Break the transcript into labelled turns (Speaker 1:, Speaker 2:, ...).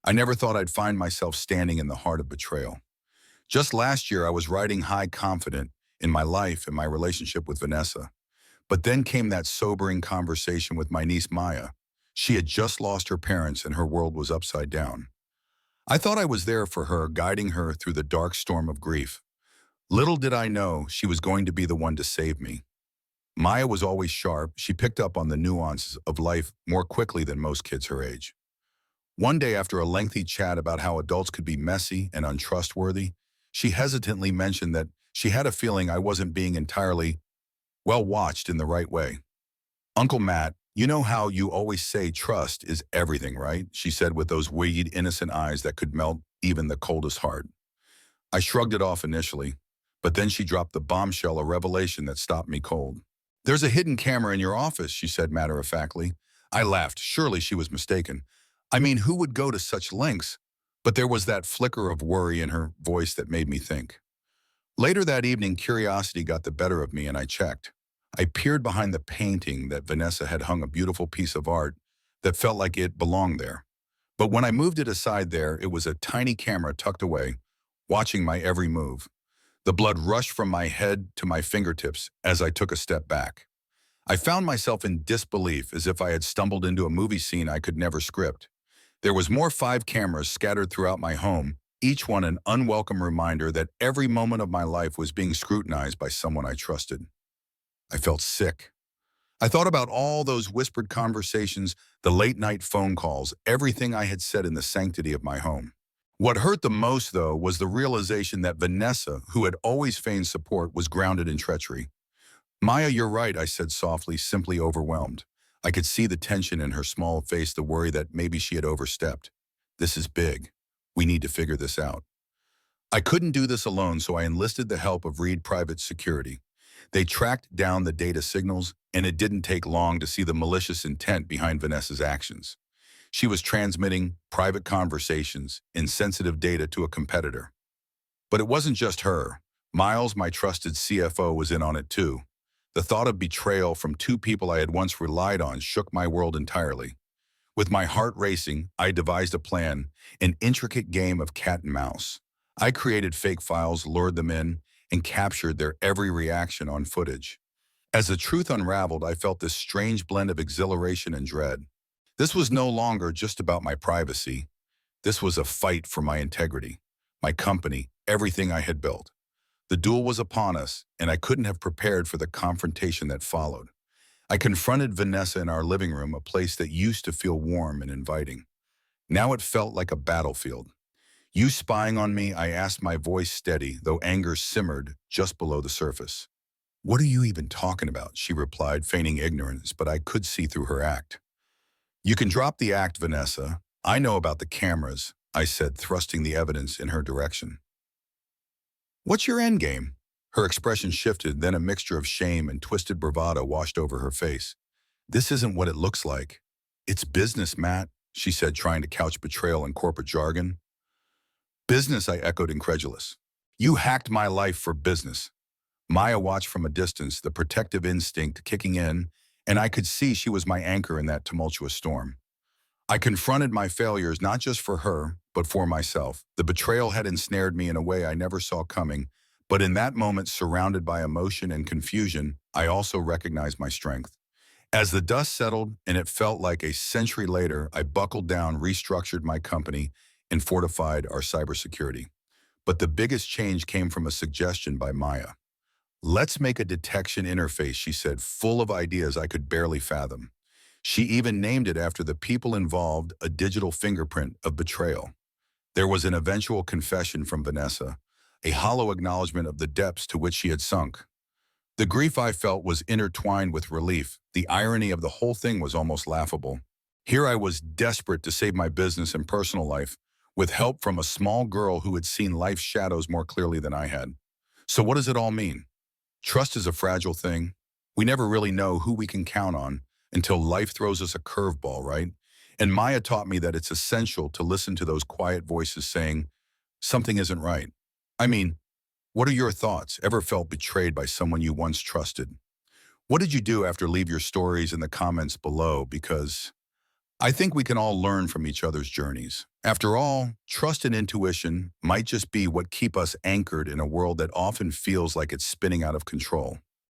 Speaker 1: I never thought I'd find myself standing in the heart of betrayal. Just last year, I was riding high confident in my life and my relationship with Vanessa. But then came that sobering conversation with my niece Maya. She had just lost her parents and her world was upside down. I thought I was there for her, guiding her through the dark storm of grief. Little did I know she was going to be the one to save me. Maya was always sharp. She picked up on the nuances of life more quickly than most kids her age. One day, after a lengthy chat about how adults could be messy and untrustworthy, she hesitantly mentioned that she had a feeling I wasn't being entirely well watched in the right way. Uncle Matt, you know how you always say trust is everything, right? She said with those weed, innocent eyes that could melt even the coldest heart. I shrugged it off initially, but then she dropped the bombshell, a revelation that stopped me cold. There's a hidden camera in your office, she said matter-of-factly. I laughed. Surely she was mistaken. I mean, who would go to such lengths? But there was that flicker of worry in her voice that made me think. Later that evening, curiosity got the better of me and I checked. I peered behind the painting that Vanessa had hung, a beautiful piece of art that felt like it belonged there. But when I moved it aside there, it was a tiny camera tucked away, watching my every move. The blood rushed from my head to my fingertips as I took a step back. I found myself in disbelief, as if I had stumbled into a movie scene I could never script. There was more 5 cameras scattered throughout my home, each one an unwelcome reminder that every moment of my life was being scrutinized by someone I trusted. I felt sick. I thought about all those whispered conversations, the late-night phone calls, everything I had said in the sanctity of my home. What hurt the most, though, was the realization that Vanessa, who had always feigned support, was grounded in treachery. Maya, you're right, I said softly, simply overwhelmed. I could see the tension in her small face, the worry that maybe she had overstepped. This is big. We need to figure this out. I couldn't do this alone, so I enlisted the help of Reed Private Security. They tracked down the data signals, and it didn't take long to see the malicious intent behind Vanessa's actions. She was transmitting private conversations and sensitive data to a competitor. But it wasn't just her. Miles, my trusted CFO, was in on it too. The thought of betrayal from 2 people I had once relied on shook my world entirely. With my heart racing, I devised a plan, an intricate game of cat and mouse. I created fake files, lured them in, and captured their every reaction on footage. As the truth unraveled, I felt this strange blend of exhilaration and dread. This was no longer just about my privacy. This was a fight for my integrity, my company, everything I had built. The duel was upon us, and I couldn't have prepared for the confrontation that followed. I confronted Vanessa in our living room, a place that used to feel warm and inviting. Now it felt like a battlefield. You spying on me, I asked, my voice steady, though anger simmered just below the surface. What are you even talking about? She replied, feigning ignorance, but I could see through her act. You can drop the act, Vanessa. I know about the cameras, I said, thrusting the evidence in her direction. What's your endgame? Her expression shifted, then a mixture of shame and twisted bravado washed over her face. This isn't what it looks like. It's business, Matt, she said, trying to couch betrayal in corporate jargon. Business, I echoed, incredulous. You hacked my life for business. Maya watched from a distance, the protective instinct kicking in, and I could see she was my anchor in that tumultuous storm. I confronted my failures not just for her, but for myself. The betrayal had ensnared me in a way I never saw coming, but in that moment, surrounded by emotion and confusion, I also recognized my strength. As the dust settled, and it felt like a century later, I buckled down, restructured my company, and fortified our cybersecurity. But the biggest change came from a suggestion by Maya. Let's make a detection interface, she said, full of ideas I could barely fathom. She even named it after the people involved, a digital fingerprint of betrayal. There was an eventual confession from Vanessa, a hollow acknowledgement of the depths to which she had sunk. The grief I felt was intertwined with relief. The irony of the whole thing was almost laughable. Here I was, desperate to save my business and personal life, with help from a small girl who had seen life's shadows more clearly than I had. So what does it all mean? Trust is a fragile thing. We never really know who we can count on until life throws us a curveball, right? And Maya taught me that it's essential to listen to those quiet voices saying, something isn't right. I mean, what are your thoughts? Ever felt betrayed by someone you once trusted? What did you do after? Leave your stories in the comments below, because I think we can all learn from each other's journeys. After all, trust and intuition might just be what keep us anchored in a world that often feels like it's spinning out of control.